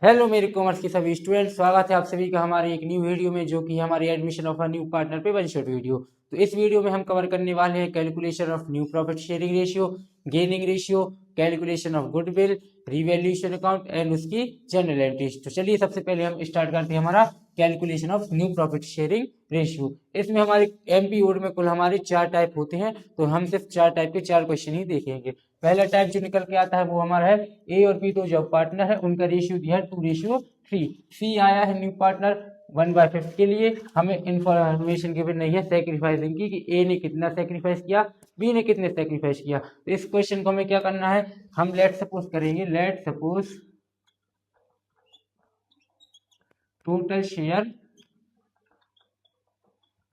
Hello मेरे commerce के सभी स्टूडेंट, स्वागत है आप सभी का हमारे एक न्यू वीडियो में, जो कि हमारी admission of a new partner पे वन शॉट वीडियो। तो इस वीडियो में हम कवर करने वाले हैं calculation of new profit sharing ratio, gaining ratio, calculation of goodwill, revaluation account and उसकी जनरल एंट्रीज। तो चलिए सबसे पहले हम स्टार्ट करते हैं हमारा calculation of new profit sharing ratio. इसमें हमारे एमपी बोर्ड में कुल हमारे 4 टाइप होते हैं, तो हम सिर्फ 4 टाइप के 4 क्वेश्चन ही देखेंगे। पहला टाइप जो निकल के आता है वो हमारा है ए और बी, दो जब पार्टनर है उनका रेशियो दिया है 2:3। सी आया है न्यू पार्टनर 1/5 के लिए। हमें इंफॉर्मेशन गिवन नहीं है सेक्रीफाइसिंग की कि ए ने कितना सेक्रीफाइस किया, बी ने कितने सेक्रीफाइस किया। तो इस क्वेश्चन को हमें क्या करना है, हम लेट सपोज करेंगे, लेट सपोज टोटल शेयर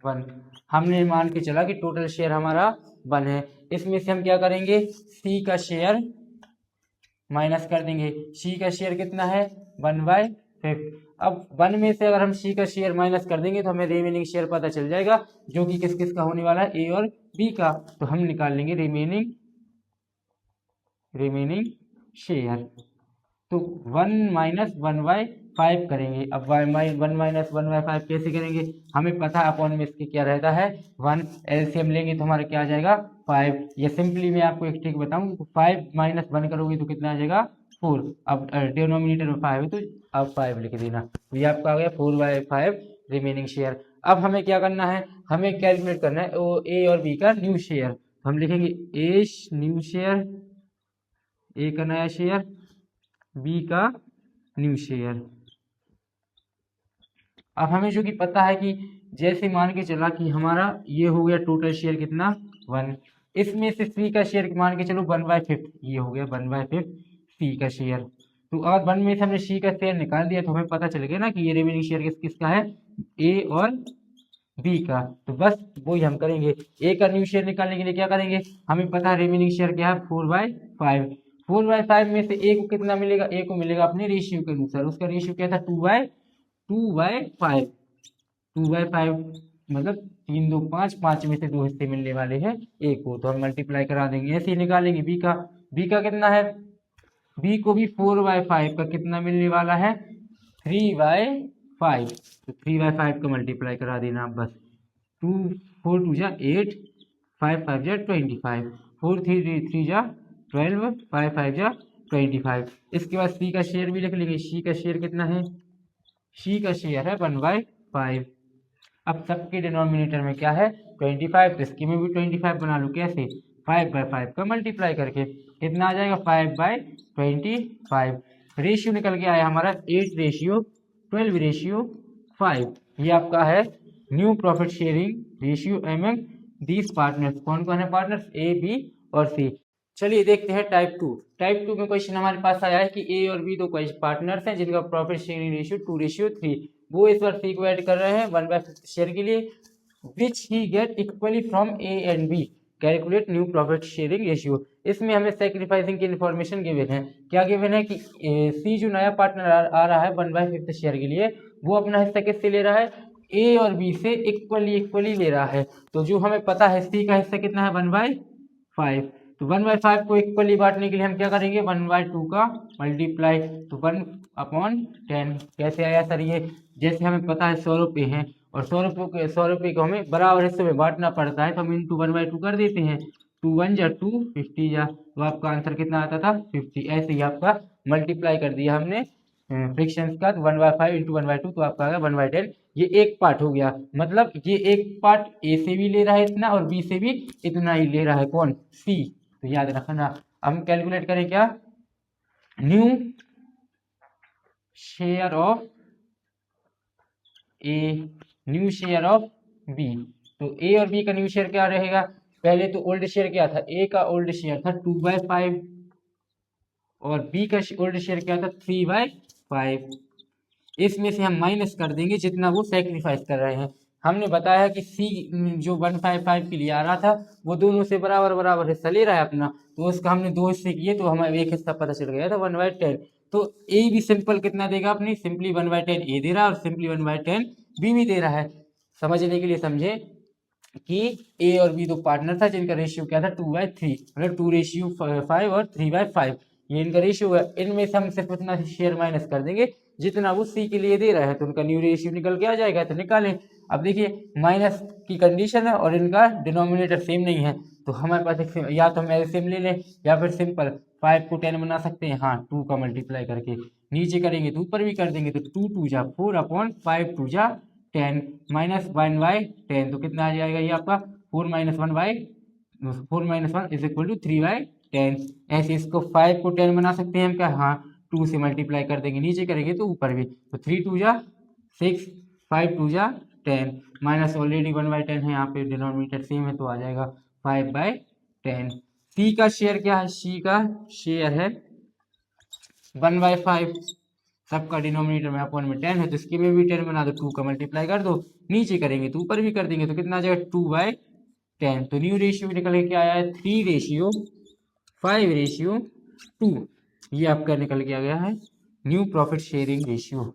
1। हमने मान के चला कि टोटल शेयर हमारा 1 है। इसमें से हम क्या करेंगे, सी का शेयर माइनस कर देंगे। सी का शेयर कितना है 1/5। अब 1 में से अगर हम सी का शेयर माइनस कर देंगे तो हमें रिमेनिंग शेयर पता चल जाएगा, जो कि किस किस का होने वाला है, ए और बी का। तो हम निकाल लेंगे रिमेनिंग शेयर। तो 1 माइनस 1/5 करेंगे। अब 1 माइनस 1/5 कैसे करेंगे, हमें पता है अपॉन में इसके क्या रहता है 1। एलसीएम लेंगे तो हमारा क्या आ जाएगा 5। या सिंपली मैं आपको एक ट्रिक बताऊं, 5 माइनस 1 करोगे तो कितना आ जाएगा 4। अब डिनोमिनेटर में 5 है तो अब 5 लिख देना, तो ये आपका आ गया 4/5 रिमेनिंग शेयर। अब हमें क्या करना है, हमें कैलकुलेट करना है वो ए और बी का न्यू शेयर। हम लिखेंगे ए न्यू शेयर, ए का नया शेयर, बी का न्यू शेयर। अब हमें जो कि पता है कि जैसे मान के चला कि हमारा ये हो गया टोटल शेयर कितना 1, इसमें से सी का शेयर मान के चलो 1/5, ये हो गया 1/5 सी का शेयर। तो अगर 1 में से हमने सी का शेयर निकाल दिया तो हमें पता चल गया ना कि ये रिमेनिंग शेयर किस किसका है, ए और बी का। तो बस वही हम करेंगे, ए का न्यू शेयर निकालने के लिए क्या करेंगे, हमें पता है रिमेनिंग शेयर क्या है 4/5। 4/5 में से ए को कितना मिलेगा, ए को मिलेगा अपने रेशियो के अनुसार, उसका रेशियो क्या था 2/5। 2/5 मतलब 3 2 5, 5 में से 2 हिस्से मिलने वाले हैं ए को, तो हम मल्टीप्लाई करा देंगे। ऐसे ही निकालेंगे बी का। बी का कितना है, बी को भी 4/5 का कितना मिलने वाला है 3/5। तो 3/5 का मल्टीप्लाई करा देना आप बस। 2 4 2 जा 8, 5 5 जा 25, 4 3 3 जा 12, 5 5 जा 25। इसके बाद सी का शेयर भी लिख लेंगे। सी का शेयर कितना है, सी का शेयर है 1/5। अब सबके डिनोमिनेटर में क्या है 25, तो इसकी में भी 25 बना लो। कैसे, 5/5 का मल्टीप्लाई करके कितना आ जाएगा 5/25। रेशियो निकल के आया हमारा 8:12:5। ये आपका है new profit sharing ratio among these partners. कौन कौन है पार्टनर्स, ए बी और सी। चलिए देखते हैं टाइप 2। टाइप 2 में क्वेश्चन हमारे पास आया है कि ए और बी दो पार्टनर्स हैं जिनका प्रॉफिट शेयरिंग रेशियो 2:3। वो इस बार सी को ऐड कर रहे हैं 1/5 शेयर के लिए, which he get equally from A and B. Calculate new profit sharing ratio. इसमें हमें सेक्रीफाइसिंग की इन्फॉर्मेशन गिवन है। क्या गिवन है कि सी जो नया पार्टनर आ रहा है 1/5 शेयर के लिए, वो अपना हिस्सा किससे ले रहा है, ए और बी से इक्वली ले रहा है। तो जो हमें पता है सी का हिस्सा कितना है 1/5, तो 1/5 को इक्वली बांटने के लिए हम क्या करेंगे 1/2 का मल्टीप्लाई, तो 1/10। कैसे आया सर ये, जैसे हमें पता है 100 रुपये हैं और 100 रुपये को हमें बराबर हिस्से में बांटना पड़ता है, तो हम इंटू 1/2 कर देते हैं। 2 1 जा 2, 50 जा, तो आपका आंसर कितना आता था 50। ऐसे ही आपका मल्टीप्लाई कर दिया हमने फ्रिक्शंस का, तो 1/5 इंटू 1/2 तो आपका आ गया 1/10। ये एक पार्ट हो गया, मतलब ये एक पार्ट ए से भी ले रहा है इतना और बी से भी इतना ही ले रहा है, कौन, सी। तो याद रखना। हम कैलकुलेट करें क्या, new share of A, new share of B. तो ए और बी का न्यू शेयर क्या रहेगा, पहले तो ओल्ड शेयर क्या था, ए का ओल्ड शेयर था 2/5 और बी का ओल्ड शेयर क्या था 3/5। इसमें से हम माइनस कर देंगे जितना वो सेक्रीफाइस कर रहे हैं। हमने बताया कि सी जो 1/5 के लिए आ रहा था वो दोनों से बराबर बराबर हिस्सा ले रहा है अपना, तो उसका हमने 2 हिस्से किए तो हमें एक हिस्सा पता चल गया था 1/10। तो ए भी सिंपल कितना देगा अपनी, सिंपली 1/10 ए दे रहा है और सिंपली 1/10 बी भी दे रहा है। समझने के लिए समझे कि ए और बी दो पार्टनर था जिनका रेशियो क्या था 2/3, मतलब 2:5 और 3/5। ये इनका रेशियो है। इनमें से हम सिर्फ उतना शेयर माइनस कर देंगे जितना वो सी के लिए दे रहा है, तो उनका न्यू रेशियो निकल के आ जाएगा। तो निकालें। अब देखिए माइनस की कंडीशन है और इनका डिनोमिनेटर सेम नहीं है, तो हमारे पास या तो हम एलसीएम ले लें या फिर सिंपल 5 को 10 बना सकते हैं। हाँ, 2 का मल्टीप्लाई करके नीचे करेंगे तो ऊपर भी कर देंगे, तो 2 2 जा 4 अपॉन 5 2 जा 10 माइनस 1/10, तो कितना आ जाएगा ये आपका 4 माइनस 1 इज इक्वल टू 3/10। ऐसे इसको 5 को 10 बना सकते हैं हम क्या? हाँ, 2 से मल्टीप्लाई कर देंगे, नीचे करेंगे तो ऊपर भी, तो 3 2 जा 6 5 2 जा 10 माइनस ऑलरेडी 1/10 है, यहाँ पे डिनोमिनेटर सेम है तो आ जाएगा 5/10। सी का शेयर क्या है? सी का शेयर है 1/5, सबका डिनोमिनेटर में अपॉन में 10 है तो इसके में भी 10 बना दो, 2 का मल्टीप्लाई कर दो, नीचे करेंगे तो ऊपर भी कर देंगे, तो कितना आ जाएगा 2/10। तो न्यू रेशियो निकल के क्या आया है? 3:5:2, ये आपका निकल के आ गया है न्यू प्रॉफिट शेयरिंग रेशियो।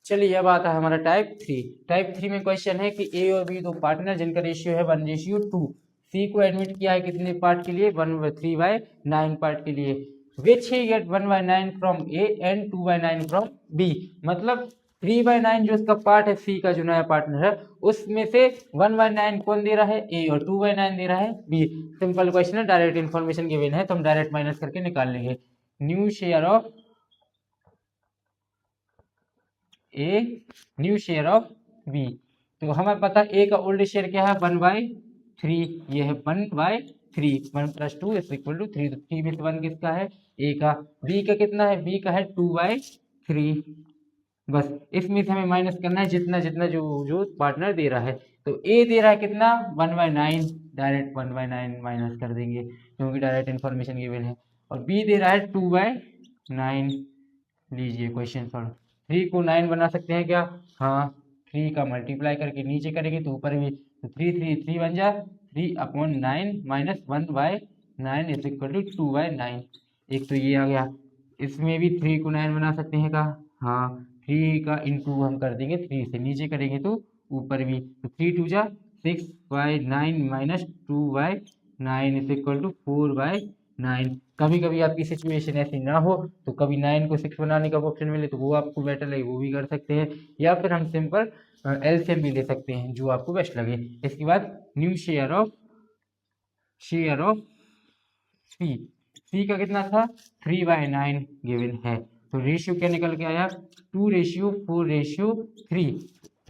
चलिए अब आता है हमारा टाइप 3। टाइप 3 में क्वेश्चन है कि ए और बी दो पार्टनर जिनका रेशियो है 1:2। सी को एडमिट किया है कितने पार्ट के लिए? 3/9 पार्ट के लिए। Which he get 1/9 from A and 2/9 from B. मतलब 3/9 जो इसका पार्ट है सी का जो नया पार्टनर है उसमें से 1/9 कौन दे रहा है? ए, और 2/9 दे रहा है बी। सिंपल क्वेश्चन है, डायरेक्ट इन्फॉर्मेशन गिवन है तो हम डायरेक्ट माइनस करके निकाल लेंगे। New share of A, new share of B. तो हमें पता है ए का ओल्ड शेयर क्या है? 1/3, ये है 1/3, 1 + 2 इज इक्वल टू 3, तो 3 में से 1 किसका है? ए का। बी का कितना है? बी का है 2/3। बस इसमें से हमें माइनस करना है जितना जितना जो जो पार्टनर दे रहा है। तो ए दे रहा है कितना? 1/9, डायरेक्ट 1/9 माइनस कर देंगे क्योंकि डायरेक्ट इन्फॉर्मेशन गिवन है। और बी दे रहा है 2/9। लीजिए क्वेश्चन सॉल्व। 3 को 9 बना सकते हैं क्या? हाँ, 3 का मल्टीप्लाई करके नीचे करेंगे तो ऊपर भी, तो 3 बन जा 3/9 माइनस 1/9 इज इक्वल टू 2/9। एक तो ये आ गया। इसमें भी 3 को 9 बना सकते हैं का? हाँ, 3 का इंटू हम कर देंगे 3 से, नीचे करेंगे तो ऊपर भी, तो 3 2 जा 6/9 माइनस 2/9 इज इक्वल टू 4/9। कभी कभी आपकी सिचुएशन ऐसी ना हो तो कभी 9 को 6 बनाने का ऑप्शन मिले तो वो आपको बेटर लगे वो भी कर सकते हैं, या फिर हम सिंपल एलसीएम भी ले सकते हैं जो आपको बेस्ट लगे। इसके बाद न्यू शेयर ऑफ सी। सी का कितना था? 3/9 गिवन है, तो रेशियो क्या निकल के आया? 2:4:3।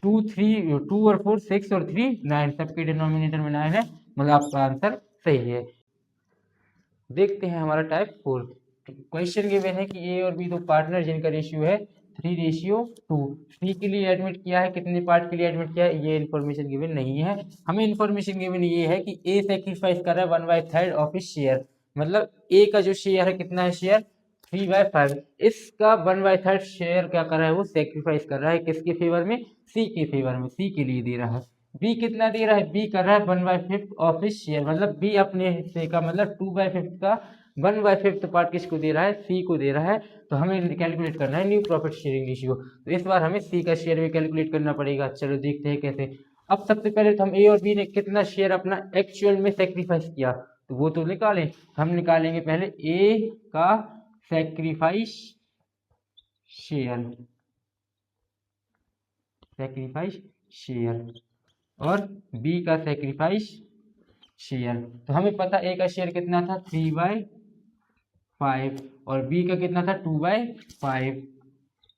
2 और 4 6 और 3 9, सबके डिनोमिनेटर में 9 है, मतलब आपका आंसर सही है। देखते हैं हमारा टाइप 4। क्वेश्चन गिवन है कि ए और बी दो पार्टनर जिनका रेशियो है 3:2। सी के लिए एडमिट किया है कितने पार्ट के लिए एडमिट किया है? ये इन्फॉर्मेशन गिवन नहीं है। हमें इन्फॉर्मेशन गिवन ये है कि ए सेक्रीफाइस कर रहा है 1/3 ऑफ हिज शेयर, मतलब ए का जो शेयर है कितना है? शेयर 3/5। इसका 1/3 शेयर क्या कर रहा है? वो सेक्रीफाइस कर रहा है किसके फेवर में? सी के फेवर में, सी के लिए दे रहा है। बी कितना दे रहा है? बी कर रहा है 1/5 ऑफ हिज शेयर, मतलब बी अपने हिस्से का, मतलब 2/5 का 1/5 पार्ट किसको दे रहा है? सी को दे रहा है। तो हमें कैलकुलेट करना है न्यू प्रॉफिट शेयरिंग रेशियो, तो इस बार हमें सी का शेयर भी कैलकुलेट करना पड़ेगा। चलो देखते हैं कैसे। अब सबसे पहले तो हम ए और बी ने कितना शेयर अपना एक्चुअल में सेक्रीफाइस किया तो वो तो निकालें। हम निकालेंगे पहले ए का सेक्रीफाइस शेयर और बी का सेक्रीफाइस शेयर। तो हमें पता ए का शेयर कितना था? 3/5 और बी का कितना था? 2/5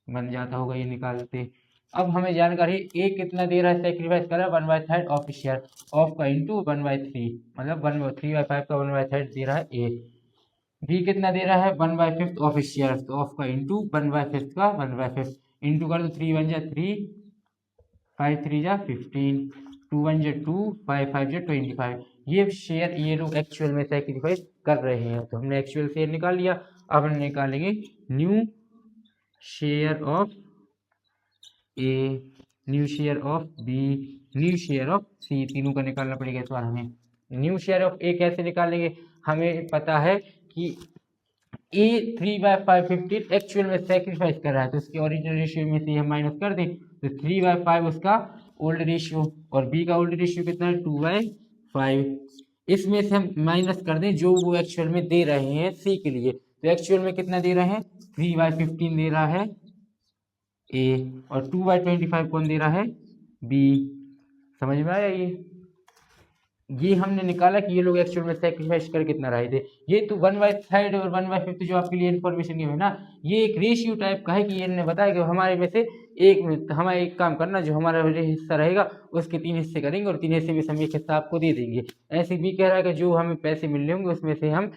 बन जाता होगा, ये निकालते। अब हमें जानकारी ए कितना दे रहा है? सेक्रीफाइस कर रहा है 1/3 ऑफ शेयर, ऑफ का इंटू 1/3, मतलब 3/5 का 1/3 दे रहा है ए। बी कितना दे रहा है? 1/5 ऑफ शेयर, तो ऑफ का इंटू 1/5 का 1/5 इंटू कर दो, 3 1 जा 3, 5 3 जा 15, 2 1 जा 2, 5 5 जा 25। ये शेयर ये लोग एक्चुअल में सेक्रीफाइस कर रहे हैं, तो हमने एक्चुअल शेयर निकाल लिया। अब हम निकालेंगे new share of A, new share of B, new share of C, तीनों का निकालना पड़ेगा इस बार हमें। न्यू शेयर ऑफ ए कैसे निकालेंगे? हमें पता है कि ए 3/5 एक्चुअल में सेक्रीफाइस कर रहा है, तो उसके ओरिजिनल रेशियो में से हम माइनस कर दें, तो 3/5 उसका ओल्ड रेशियो और बी का ओल्ड रेशियो कितना है? 2/5। इसमें से हम माइनस कर दें जो वो एक्चुअल में दे रहे हैं सी के लिए, तो एक्चुअल में कितना दे रहे हैं, 3/15 दे रहा है ए, और 2/25 कौन दे रहा है, बी। समझ में आया? ये हमने निकाला कि ये लोग एक्चुअल में सेक्रीफाइस कर कितना रहे थे। ये तो 1/3 और 1/5 जो आपके लिए इन्फॉर्मेशन है ना, ये एक रेशियो टाइप का है कि ये बताया कि हमारे में से हमारा एक काम करना, जो हमारा हिस्सा रहेगा उसके 3 हिस्से करेंगे और 3 हिस्से में से हम एक हिस्सा आपको दे देंगे। ऐसे भी कह रहा है कि जो हमें पैसे मिल रहे होंगे उसमें से हम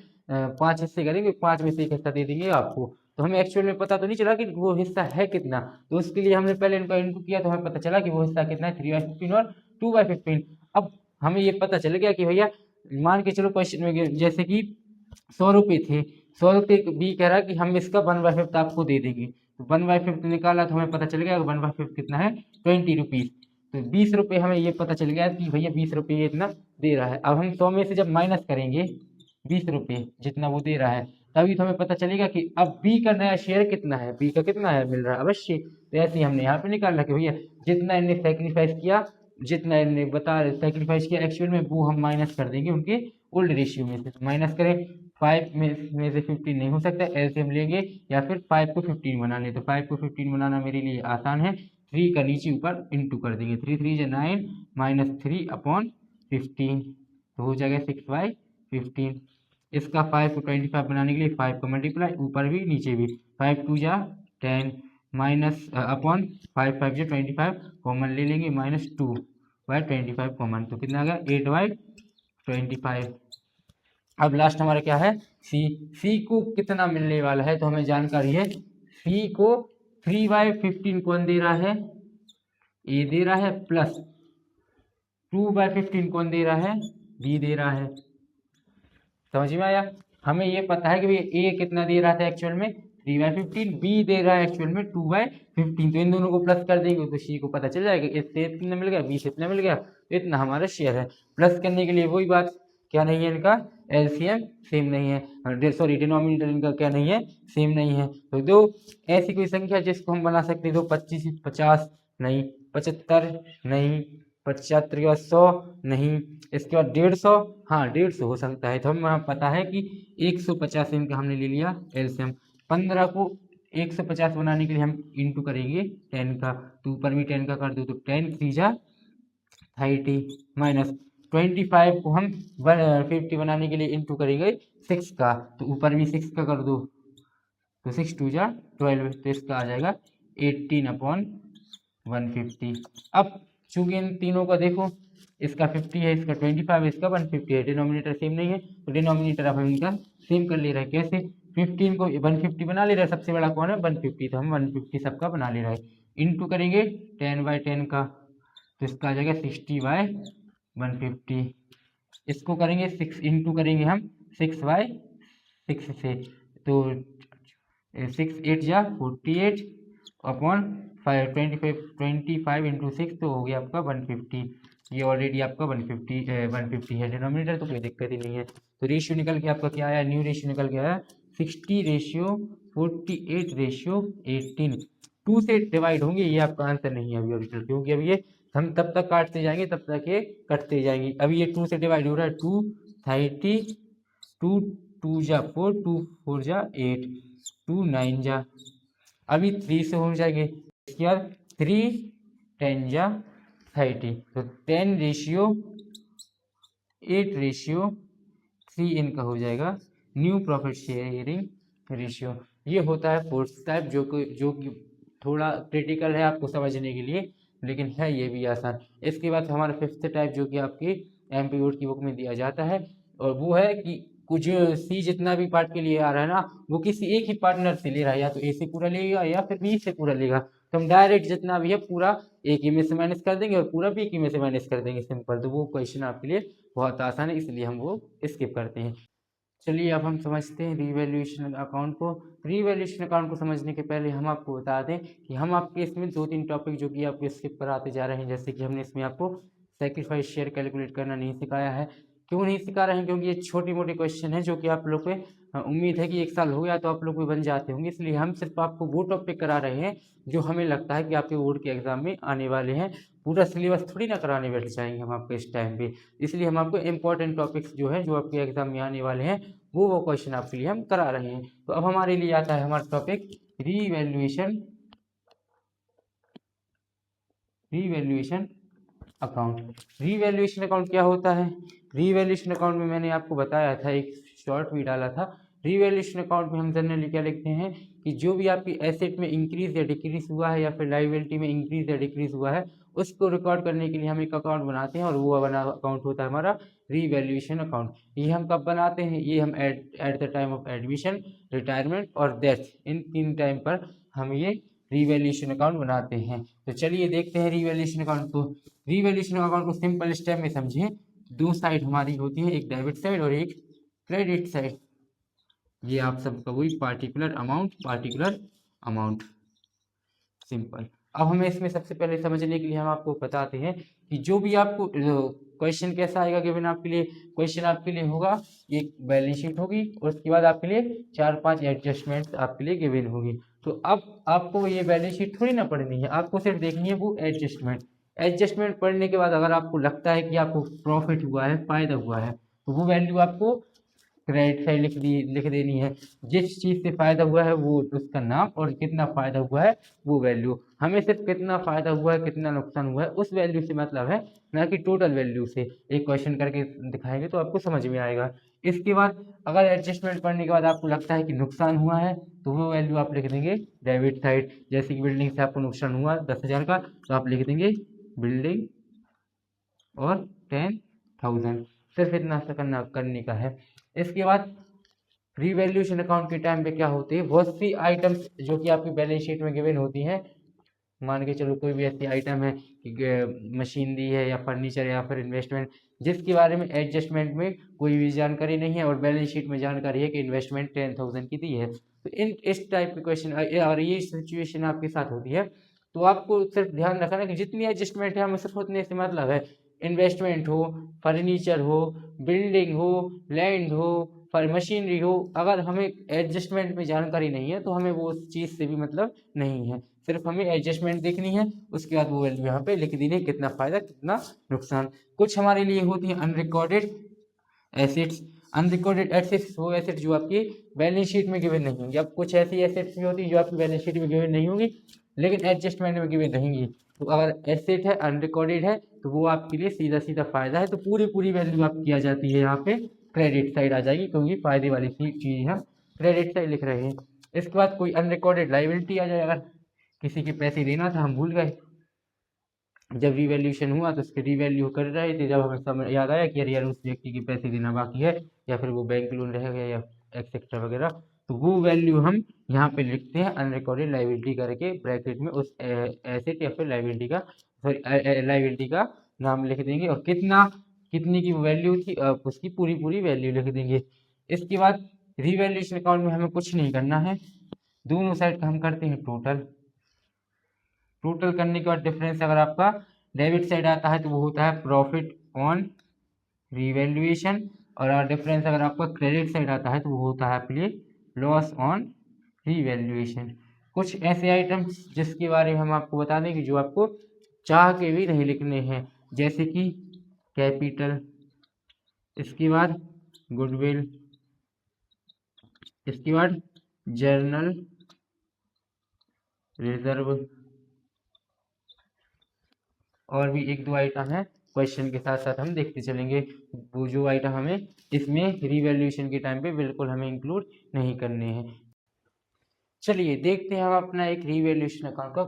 5 हिस्से करेंगे, 5 में से एक हिस्सा दे देंगे आपको। तो हमें एक्चुअल में पता तो नहीं चला कि वो हिस्सा है कितना, तो उसके लिए हमने पहले इनका इनटू किया तो हमें पता चला कि वो हिस्सा कितना है, 3/15 और 2/15। अब हमें ये पता चल गया कि भैया मान के चलो क्वेश्चन में जैसे कि 100 रुपये थे, 100 रुपये बी कह रहा है कि हम इसका 1/5 आपको दे देंगे। तो 1/5 निकाला तो हमें पता चल गया 1/5 कितना है, 20 रुपीज़। तो 20 रुपये हमें ये पता चल गया कि भैया 20 रुपये इतना दे रहा है। अब हम 100 में से जब माइनस करेंगे 20 रुपये जितना वो दे रहा है, तभी तो हमें पता चलेगा कि अब बी का नया शेयर कितना है, बी का कितना है मिल रहा है अवश्य। तो ऐसे ही हमने यहाँ पे निकाला कि भैया जितना इन्हें सेक्रीफाइस किया, जितना इन्हें बता सेक्रीफाइस किया एक्चुअल में, वो हम माइनस कर देंगे उनके ओल्ड रेशियो में से। तो माइनस करें, 5 में से 15 नहीं हो सकता, एलसीएम लेंगे या फिर 5 को 15 बना लें। तो 5 को 15 बनाना मेरे लिए आसान है, 3 का नीचे ऊपर इंटू कर देंगे, 3 3 9 -3/15 तो हो जाएगा 6/15। इसका 5 को 25 बनाने के लिए 5 का मल्टीप्लाई ऊपर भी नीचे भी, 5 2 जा 10 माइनस अपॉन 5 5 जा 25 कॉमन ले लेंगे, -2/25 कॉमन, तो कितना आ गया 8/25। अब लास्ट हमारा क्या है, सी को कितना मिलने वाला है, तो हमें जानकारी है सी को 3/15 कौन दे रहा है, ए दे रहा है, प्लस 2/15 कौन दे रहा है, बी दे रहा है। समझ में आया? हमें ये पता है कि भाई ए कितना दे रहा था एक्चुअल में 3/15, बी दे रहा है एक्चुअल में 2/15, तो इन दोनों को प्लस कर देंगे तो सी को पता चल जाएगा इससे इतना मिल गया, बी से इतना मिल गया, तो इतना हमारा शेयर है। प्लस करने के लिए वही बात, क्या नहीं है इनका एलसीएम सेम नहीं है, सॉरी डिनोमिनेटर इनका क्या नहीं है, सेम नहीं है। तो दो ऐसी कोई संख्या जिसको हम बना सकते हैं, दो 25 50 नहीं, 75 नहीं, 75 या 100 नहीं, इसके बाद 150, हाँ 150 हो सकता है। तो हमें पता है कि 150 इनका हमने ले लिया एलसीएम। 15 को 150 बनाने के लिए हम इंटू करेंगे 10 का, तो ऊपर भी 10 का कर दो, तो 10 3 जा 30 माइनस 25 को हम 50 बनाने के लिए इंटू करेंगे 6 का, तो ऊपर भी 6 का कर दो, तो 6 2 जा 12, तो इसका आ जाएगा 18/150। अब चूंकि इन तीनों का देखो, इसका 50 है, इसका 25 है, इसका 150 है, डिनोमिनेटर सेम नहीं है, तो डिनोमिनेटर अब हम इनका सेम कर ले रहे हैं। कैसे? 15 को 150 बना ले रहे हैं, सबसे बड़ा कौन है 150, तो हम 150 सबका बना ले रहे हैं। इंटू करेंगे 10/10 का, तो इसका आ जाएगा 60/150। इसको करेंगे 6 इंटू करेंगे हम 6/6 से, तो 6 8 जा 48 अपॉन 25 इंटू 6, तो हो गया आपका 150। ये ऑलरेडी आपका 150 है डिनोमिनेटर, तो कोई दिक्कत ही नहीं है। तो रेशियो निकल के आपका क्या आया, न्यू रेशियो निकल के आया 60/48/18। 2 से डिवाइड होंगे, ये आपका आंसर नहीं है अभी ओरिजिनल, क्योंकि अभी ये हम तब तक काटते जाएंगे तब तक ये कटते जाएंगे। अभी ये 2 से डिवाइड हो रहा है, 2 30, 2 2 जा 4, 2 4 जा 8, 2 9 जा, अभी 3 से हो जाएंगे, इसके बाद 3 10 जा 30, तो 10/8/3 इनका हो जाएगा न्यू प्रॉफिट शेयरिंग रेशियो। ये होता है फोर्थ टाइप, जो कि थोड़ा क्रिटिकल है आपको समझने के लिए, लेकिन है ये भी आसान। इसके बाद हमारा फिफ्थ टाइप जो कि आपकी एमपी बोर्ड की बुक में दिया जाता है, और वो है कि कुछ सी जितना भी पार्ट के लिए आ रहा है ना, वो किसी एक ही पार्टनर से ले रहा है, या तो ए से पूरा लेगा या फिर बी से पूरा लेगा। तो हम डायरेक्ट जितना भी है पूरा एक ही में से माइनस कर देंगे और पूरा बी की में से माइनस कर देंगे, सिंपल। तो वो क्वेश्चन आपके लिए बहुत आसान है, इसलिए हम वो स्किप करते हैं। चलिए अब हम समझते हैं रीवैल्यूएशन अकाउंट को। रीवैल्यूएशन अकाउंट को समझने के पहले हम आपको बता दें कि हम आपके इसमें 2-3 टॉपिक जो कि आपको स्किप कराते जा रहे हैं, जैसे कि हमने इसमें आपको सेक्रीफाइस शेयर कैलकुलेट करना नहीं सिखाया है। क्यों नहीं सिखा रहे हैं? क्योंकि ये छोटी मोटी क्वेश्चन है जो कि आप लोग पे उम्मीद है कि 1 साल हो गया तो आप लोग भी बन जाते होंगे, इसलिए हम सिर्फ आपको वो टॉपिक करा रहे हैं जो हमें लगता है कि आपके बोर्ड के एग्जाम में आने वाले हैं। पूरा सिलेबस थोड़ी ना कराने बैठ जाएंगे हम आपको इस टाइम पे, इसलिए हम आपको इंपॉर्टेंट टॉपिक्स जो है जो आपके एग्जाम में आने वाले हैं वो क्वेश्चन आपके लिए हम करा रहे हैं। तो अब हमारे लिए आता है हमारा topic revaluation account. Revaluation account क्या होता है? रीवैल्यूएशन अकाउंट में मैंने आपको बताया था, एक शॉर्ट भी डाला था। रीवैल्यूएशन अकाउंट में हम जनरली क्या लिखते हैं कि जो भी आपकी एसेट में इंक्रीज या डिक्रीज हुआ है या फिर लायबिलिटी में इंक्रीज या डिक्रीज हुआ है उसको रिकॉर्ड करने के लिए हम एक अकाउंट बनाते हैं और वो बना अकाउंट होता है हमारा रीवैल्यूएशन अकाउंट। ये हम कब बनाते हैं? ये हम at the time of admission, retirement और डेथ, इन 3 टाइम पर हम ये रीवैल्यूएशन अकाउंट बनाते हैं। तो चलिए देखते हैं रीवैल्यूएशन अकाउंट को। रीवैल्यूएशन अकाउंट को सिंपल स्टेप में समझें। 2 साइड हमारी होती है, एक डेबिट साइड और एक क्रेडिट साइड। ये आप सबका वही पार्टिकुलर अमाउंट सिंपल। अब हमें इसमें सबसे पहले समझने के लिए हम आपको बताते हैं कि जो भी आपको क्वेश्चन कैसा आएगा गिवन आपके लिए। क्वेश्चन आपके लिए होगा, एक बैलेंस शीट होगी और उसके बाद आपके लिए 4-5 एडजस्टमेंट आपके लिए गिवन होगी। तो अब आपको ये बैलेंस शीट थोड़ी ना पढ़नी है, आपको सिर्फ देखनी है वो एडजस्टमेंट पढ़ने के बाद अगर आपको लगता है कि आपको प्रॉफिट हुआ है, फायदा हुआ है, तो वो वैल्यू आपको क्रेडिट साइड लिख देनी है। जिस चीज़ से फायदा हुआ है वो उसका नाम और कितना फायदा हुआ है वो वैल्यू। हमें सिर्फ कितना फायदा हुआ है, कितना नुकसान हुआ है उस वैल्यू से मतलब है, ना कि टोटल वैल्यू से। एक क्वेश्चन करके दिखाएंगे तो आपको समझ में आएगा। इसके बाद अगर एडजस्टमेंट पढ़ने के बाद आपको लगता है कि नुकसान हुआ है तो वो वैल्यू आप लिख देंगे डेबिट साइड। जैसे कि बिल्डिंग से आपको नुकसान हुआ 10,000 का, तो आप लिख देंगे बिल्डिंग और 10,000। सिर्फ इतना सा करने का है। इसके बाद रीवैल्यूएशन अकाउंट के टाइम पे क्या होती है, बहुत सी आइटम्स जो कि आपकी बैलेंस शीट में गिवन होती हैं। मान के चलो कोई भी ऐसी आइटम है कि मशीनरी है या फर्नीचर या फिर इन्वेस्टमेंट, जिसके बारे में एडजस्टमेंट में कोई भी जानकारी नहीं है और बैलेंस शीट में जानकारी है कि इन्वेस्टमेंट 10,000 की दी है। तो इस टाइप के क्वेश्चन और ये सिचुएशन आपके साथ होती है, तो आपको सिर्फ ध्यान रखना कि जितनी एडजस्टमेंट है हमें सिर्फ उतने से मतलब है। इन्वेस्टमेंट हो, फर्नीचर हो, बिल्डिंग हो, लैंड हो, पर मशीनरी हो, अगर हमें एडजस्टमेंट में जानकारी नहीं है तो हमें वो उस चीज़ से भी मतलब नहीं है। सिर्फ हमें एडजस्टमेंट देखनी है, उसके बाद वो वैल्यू यहाँ पे लिख देनी है, कितना फायदा कितना नुकसान। कुछ हमारे लिए होती है अनरिकॉर्डेड एसेट्स। अनरिकॉर्डेड एसेट्स वो एसेट जो आपकी बैलेंस शीट में गिवन नहीं होंगी। अब कुछ ऐसी एसेट्स भी होती है जो आपकी बैलेंस शीट में गिवन नहीं होंगी लेकिन एडजस्टमेंट में गिवन रहेंगी। तो अगर एसेट है अनरिकॉर्डेड है तो वो आपके लिए सीधा सीधा फायदा है, तो पूरी वैल्यू आपकी आ जाती है यहाँ पे क्रेडिट साइड आ जाएगी, क्योंकि फायदे वाली चीज हम क्रेडिट साइड लिख रहे हैं। इसके बाद कोई अनरिकॉर्डेड लायबिलिटी आ जाए, अगर किसी के पैसे देना था हम भूल गए, जब रिवैल्यूएशन हुआ तो उसके रिवैल्यू कर रहे थे, जब हमें समझ याद आया कि यार उस व्यक्ति के पैसे देना बाकी है या फिर वो बैंक लोन रह गया या एक्सेट्रा वगैरह, तो वो वैल्यू हम यहाँ पे लिखते हैं अनरिकॉर्डेड लायबिलिटी करके ब्रैकेट में उस एसेट या फिर लायबिलिटी का, सॉरी लायबिलिटी का नाम लिख देंगे और कितनी की वैल्यू थी उसकी पूरी वैल्यू लिख देंगे। इसके बाद रिवैल्यूएशन अकाउंट में हमें कुछ नहीं करना है, दोनों साइड का हम करते हैं टोटल करने के बाद डिफरेंस अगर आपका डेबिट साइड आता है तो वो होता है प्रॉफिट ऑन रिवैल्यूएशन, और डिफरेंस अगर आपका क्रेडिट साइड आता है तो वो होता है आपके लिए लॉस ऑन रिवैल्यूएशन। कुछ ऐसे आइटम्स जिसके बारे में हम आपको बता दें कि जो आपको चाह के भी नहीं लिखने हैं, जैसे कि कैपिटल, इसके बाद गुडविल, इसके बाद जर्नल रिजर्व, और भी 1-2 आइटम है क्वेश्चन के साथ साथ हम देखते चलेंगे। वो जो आइटम हमें इसमें रिवैल्यूएशन के टाइम पे बिल्कुल हमें इंक्लूड नहीं करने हैं। चलिए देखते हैं हम अपना एक रिवैल्यूएशन अकाउंट का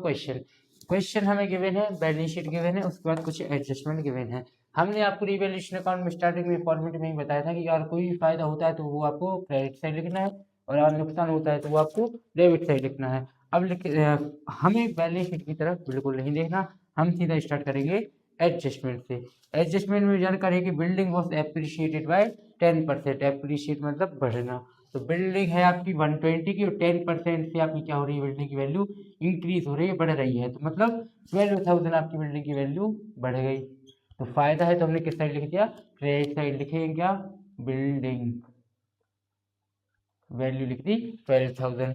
क्वेश्चन हमें गिवन है, बैलेंस शीट गिवन है, उसके बाद कुछ एडजस्टमेंट गिवन है। हमने आपको रिवैल्यूएशन अकाउंट में स्टार्टिंग में फॉर्मेट में ही बताया था कि अगर कोई भी फायदा होता है तो वो आपको क्रेडिट साइड लिखना है और अगर नुकसान होता है तो वो आपको डेबिट साइड लिखना है। अब हमें बैलेंस शीट की तरफ बिल्कुल नहीं देखना, हम सीधा स्टार्ट करेंगे एडजस्टमेंट से। एडजस्टमेंट में जानकारी है कि building was appreciated by 10%। Appreciate मतलब बढ़ना, तो बिल्डिंग है आपकी 120 की और 10% से आपकी क्या हो रही है, बिल्डिंग की वैल्यू इंक्रीज हो रही है, बढ़ रही है, तो मतलब 12,000 आपकी बिल्डिंग की वैल्यू बढ़ गई। तो फायदा है तो हमने किस साइड लिख दिया, क्रेडिट साइड लिखेंगे क्या, बिल्डिंग वैल्यू लिख दी 12,000।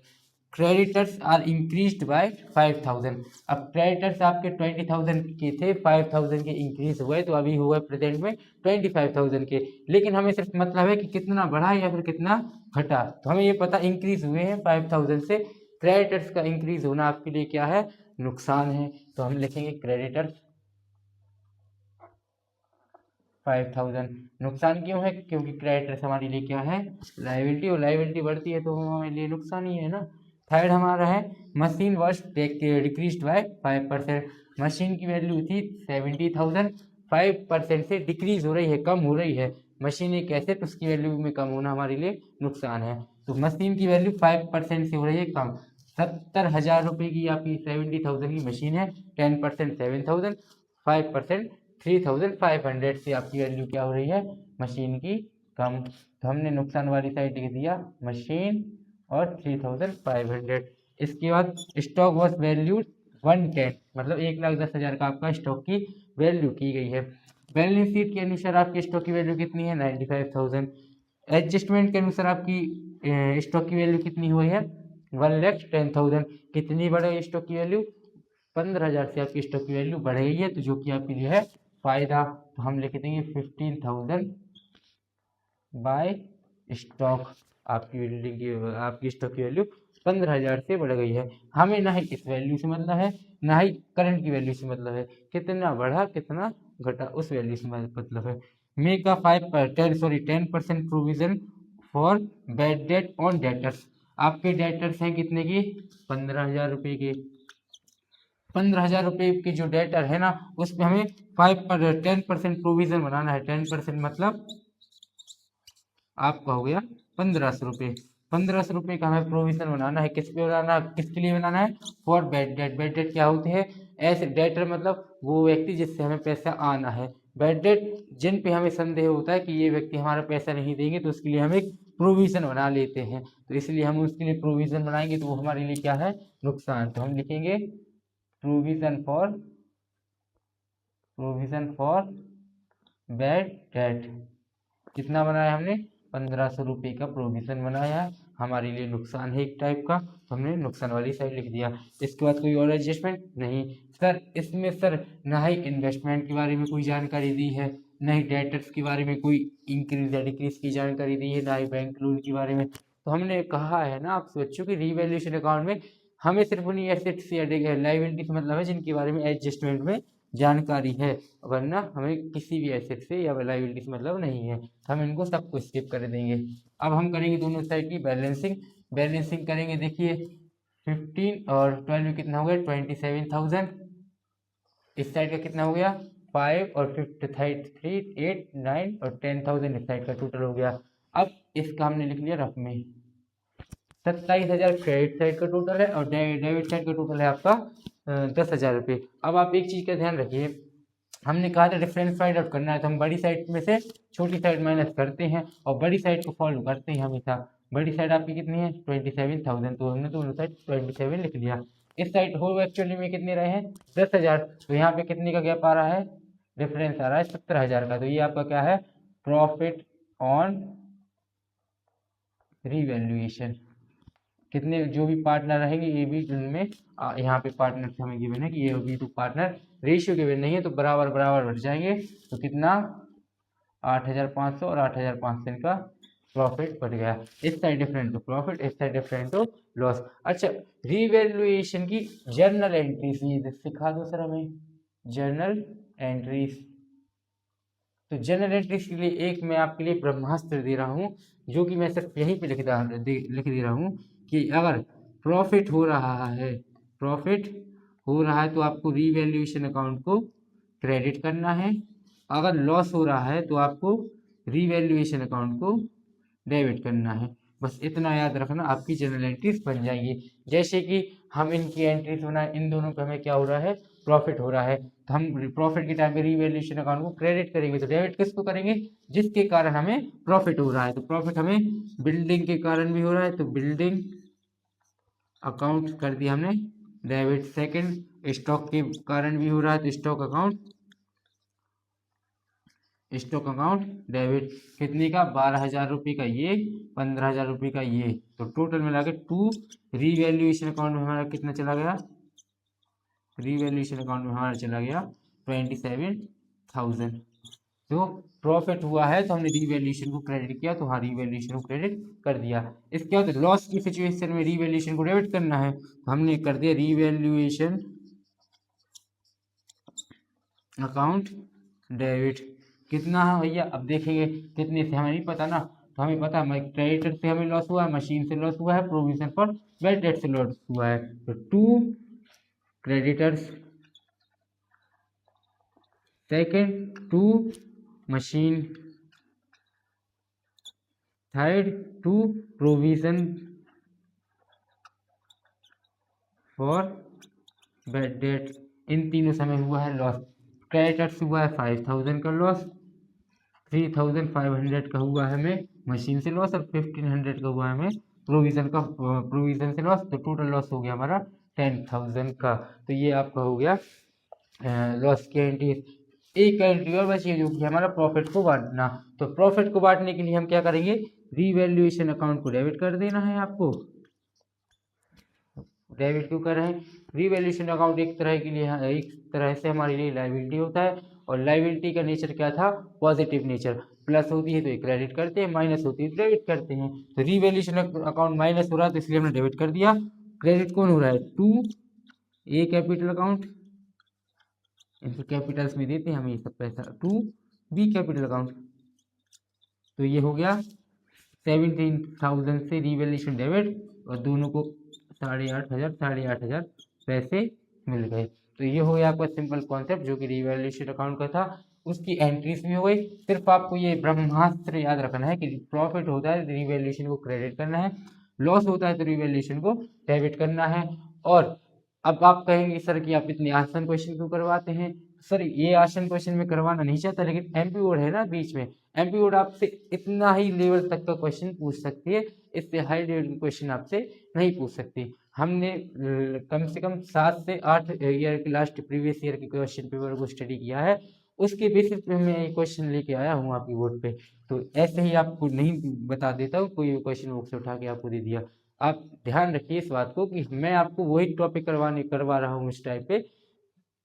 Creditors are increased by 5000। अब क्रेडिटर्स आपके 20,000 के थे, 5000 के इंक्रीज हुए, तो अभी हुए प्रेजेंट में 25,000 के। लेकिन हमें सिर्फ मतलब है कि कितना बढ़ा या फिर कितना घटा, तो हमें ये पता इंक्रीज हुए हैं 5000 से। क्रेडिटर्स का इंक्रीज होना आपके लिए क्या है, नुकसान है, तो हम लिखेंगे क्रेडिटर्स 5000। नुकसान क्यों है, क्योंकि क्रेडिटर्स हमारे लिए क्या है, लायबिलिटी, और लायबिलिटी बढ़ती है तो हमारे लिए नुकसान ही है ना। थर्ड हमारा है machine was decrease by 5%। Machine की वैल्यू थी 70,000, 5% से डिक्रीज हो रही है, कम हो रही है। मशीन एक ऐसे, तो उसकी वैल्यू में कम होना हमारे लिए नुकसान है। तो मशीन की वैल्यू 5% से हो रही है कम। 70,000 रुपये की आपकी 70,000 की मशीन है, 10% 7,000, 5% 3,500 से आपकी वैल्यू क्या हो रही है, मशीन की कम। तो हमने नुकसान वाली साइड लिख दिया मशीन और 3,500। इसके बाद स्टॉक वॉज वैल्यू 110, मतलब 1,10,000 का आपका स्टॉक की वैल्यू की गई है। बैलेंस शीट के अनुसार आपके स्टॉक की वैल्यू कितनी है, 95,000। एडजस्टमेंट के अनुसार आपकी स्टॉक की वैल्यू कितनी हुई है, 1,10,000। कितनी बढ़ गई स्टॉक की वैल्यू, 15,000 से आपकी स्टॉक की वैल्यू बढ़ गई है, तो जो कि आपके लिए है फायदा। तो हम लिख देंगे 15,000 बाय स्टॉक। आपकी बिल्डिंग की आपकी स्टॉक की वैल्यू 15,000 से बढ़ गई है। हमें ना ही इस वैल्यू से मतलब है, ना ही करंट की वैल्यू से मतलब है, कितना बढ़ा कितना घटा उस वैल्यू से मतलब है। Make a 10% provision for bad date on debtors. आपके डेटर्स हैं कितने की, 15,000 रुपये के। 15,000 रुपये की जो डेटर है ना, उसमें हमें 10% प्रोविजन बनाना है। 10% मतलब आपका हो गया 1,500 रुपये। 1,500 रुपये का हमें प्रोविजन बनाना है, किस पे बनाना है, किसके लिए बनाना है, for bad date. Bad debt क्या होती है, ऐसे डेटर मतलब वो व्यक्ति जिससे हमें पैसा आना है। बैड डेट जिन पे हमें संदेह होता है कि ये व्यक्ति हमारा पैसा नहीं देंगे, तो उसके लिए हम एक प्रोविजन बना लेते हैं। तो इसलिए हम उसके लिए प्रोविजन बनाएंगे, तो वो हमारे लिए क्या है, नुकसान। तो हम लिखेंगे प्रोविजन फॉर बैड डेट। कितना बनाया हमने, 1,500 रुपये का प्रोविजन बनाया है, हमारे लिए नुकसान है एक टाइप का, तो हमने नुकसान वाली साइड लिख दिया। इसके बाद कोई और एडजस्टमेंट नहीं। सर इसमें सर ना ही इन्वेस्टमेंट के बारे में कोई जानकारी दी है, ना ही डेटर्स के बारे में कोई इंक्रीज या डिक्रीज की जानकारी दी है, ना ही बैंक लोन के बारे में। तो हमने कहा है ना आपसे बच्चों की रीवैल्यूएशन अकाउंट में हमें सिर्फ उन्हीं एसेट्स या लाइबिलिटी से मतलब है जिनके बारे में एडजस्टमेंट में जानकारी है, वरना हमें किसी भी एसेट से या लाइबिलिटी से मतलब नहीं है, हम इनको सबको स्किप कर देंगे। अब हम करेंगे दोनों साइड की बैलेंसिंग। बैलेंसिंग करेंगे, देखिए 15 और 12 कितना हो गया, 27,000। इस साइड का कितना हो गया, 5 और 53, 8, 9 और 10,000 इस साइड का टोटल हो गया। अब इसका हमने लिख लिया रफ में, 27,000 क्रेडिट साइड का टोटल है और डेबिट साइड का टोटल है आपका 10,000 रुपये। अब आप एक चीज़ का ध्यान रखिए, हमने कहा था डिफरेंस फाइंड आउट करना है, तो हम बड़ी साइड में से छोटी साइड माइनस करते हैं और बड़ी साइड को फॉलो करते हैं हमेशा। बड़ी साइड आपकी कितनी है, 27,000, तो हमने दोनों साइड 27 लिख दिया। इस साइड हो एक्चुअली में कितने रहे हैं, 10,000, तो यहाँ पे कितने का गैप आ रहा है, डिफरेंस आ रहा है 17,000 का। तो ये आपका क्या है, प्रॉफिट ऑन रीवैल्यूएशन। कितने जो भी पार्टनर रहेंगे ये भी उनमें यहाँ पे पार्टनर हमें गिवन है कि ये भी तो पार्टनर रेशियो गिवन नहीं है, तो बराबर बराबर बढ़ जाएंगे। तो कितना, 8,500 और 8,500 इनका प्रॉफिट बढ़ गया। इस साइड डिफरेंट टू प्रॉफिट, इस साइड डिफरेंट टू लॉस। अच्छा, रीवैल्यूएशन की जर्नल एंट्रीज ये सिखा दो सर हमें, जर्नल एंट्रीज। तो जनरल एंट्रीज के लिए एक मैं आपके लिए ब्रह्मास्त्र दे रहा हूँ, जो कि मैं सिर्फ यहीं पे लिख दे रहा हूँ कि अगर प्रॉफिट हो रहा है, प्रॉफिट हो रहा है तो आपको रीवैल्यूएशन अकाउंट को क्रेडिट करना है। अगर लॉस हो रहा है तो आपको रीवैल्यूएशन अकाउंट को डेबिट करना है। बस इतना याद रखना, आपकी जनरल एंट्रीज बन जाएंगी। जैसे कि हम इनकी एंट्रीज बनाए, इन दोनों पे हमें क्या हो रहा है, प्रॉफिट हो रहा है, तो हम प्रॉफिट के टाइम पे रीवैल्यूएशन अकाउंट को क्रेडिट करेंगे। तो डेबिट किसको करेंगे, जिसके कारण हमें प्रॉफिट हो रहा है। तो प्रॉफिट हमें बिल्डिंग के कारण भी हो रहा है, तो बिल्डिंग अकाउंट कर दिया हमने डेबिट। सेकंड, स्टॉक के कारण भी हो रहा है, तो stock account stock account debit कितने का, 12,000 रुपये का ये, 15,000 रुपये का ये, तो टोटल मिला के 2। रीवैल्यूएशन अकाउंट में हमारा कितना चला गया, रीवैल्यूएशन अकाउंट में हमारा चला गया 27,000। तो प्रॉफिट हुआ है तो हमने रीवैल्यूएशन को क्रेडिट किया, तो हाँ रीवैल्यूएशन को क्रेडिट कर दिया। इसके बाद लॉस की सिचुएशन में रीवैल्यूएशन को डेबिट करना है, तो हमने कर दिया रीवैल्यूएशन अकाउंट डेबिट। कितना है भैया, अब देखेंगे कितने से, हमें नहीं पता ना, तो हमें पता है क्रेडिटर से हमें लॉस हुआ है, मशीन से लॉस हुआ है, प्रोविजन पर बैड डेट से लॉस हुआ है, तो 2 creditors, second 2 machine, third 2 provision for bad debt. इन तीनों समय हुआ है लॉस। क्रेडिटर्स हुआ है 5,000 का लॉस, 3,500 का हुआ है हमें मशीन से लॉस, और 1,500 का हुआ है हमें प्रोविजन से लॉस, तो टोटल लॉस हो गया हमारा 10,000 का। तो ये आपका हो गया लॉस की एंट्री। एक एंट्री और बची है जो कि हमारा प्रॉफिट को बांटना। तो प्रॉफिट को बांटने के लिए हम क्या करेंगे, रीवैल्यूएशन अकाउंट को डेबिट कर देना है आपको। डेबिट क्यों कर रहे हैं, रीवैल्यूएशन अकाउंट एक तरह से हमारे लिए लायबिलिटी होता है, और लायबिलिटी का नेचर क्या था, पॉजिटिव नेचर। प्लस होती है तो ये क्रेडिट करते हैं, माइनस होती है तो डेबिट करते हैं। तो रीवैल्यूएशन अकाउंट माइनस हो रहा है तो इसलिए हमने डेबिट कर दिया। क्रेडिट कौन हो रहा है, 2 ए कैपिटल अकाउंट, इनको कैपिटल्स में देते हैं हम ये सब पैसा, 2 बी कैपिटल अकाउंट। तो ये हो गया 17,000 से रीवैल्यूएशन डेबिट, और दोनों को 8,500 पैसे मिल गए। तो ये हो गया आपका सिंपल कॉन्सेप्ट जो कि रीवैल्यूएशन अकाउंट का था। उसकी एंट्रीज भी हो गई। सिर्फ आपको ये ब्रह्मास्त्र याद रखना है कि प्रॉफिट होता है तो रीवैल्यूएशन को क्रेडिट करना है, लॉस होता है तो रीवैल्यूएशन को डेबिट करना है। और अब आप कहेंगे सर कि आप इतने आसान क्वेश्चन क्यों करवाते हैं, सर ये आसान क्वेश्चन में करवाना नहीं चाहता, लेकिन एमपी बोर्ड है ना बीच में, एमपी बोर्ड आपसे इतना ही लेवल तक का क्वेश्चन पूछ सकती है, इससे हाई लेवल के क्वेश्चन आपसे नहीं पूछ सकती। हमने कम से कम 7 से 8 ईयर के लास्ट प्रीवियस ईयर के क्वेश्चन पेपर को स्टडी किया है, उसके बेसिस पे मैं ये क्वेश्चन लेके आया हूँ आपकी बोर्ड पे। तो ऐसे ही आपको नहीं बता देता हूँ, कोई क्वेश्चन बुक से उठा के आपको दे दिया। आप ध्यान रखिए इस बात को कि मैं आपको वही टॉपिक करवा रहा हूँ इस टाइप पे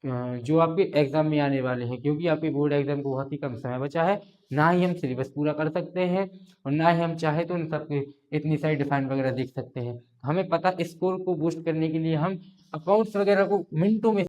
जो आपके एग्जाम में आने वाले हैं, क्योंकि आपके बोर्ड एग्जाम को बहुत ही कम समय बचा है। ना ही हम सिलेबस पूरा कर सकते हैं, और ना ही हम चाहे तो उन सब इतनी सारी डिफाइन वगैरह देख सकते हैं। हमें पता स्कोर को बूस्ट करने के लिए हम अकाउंट्स वगैरह को मिनटों में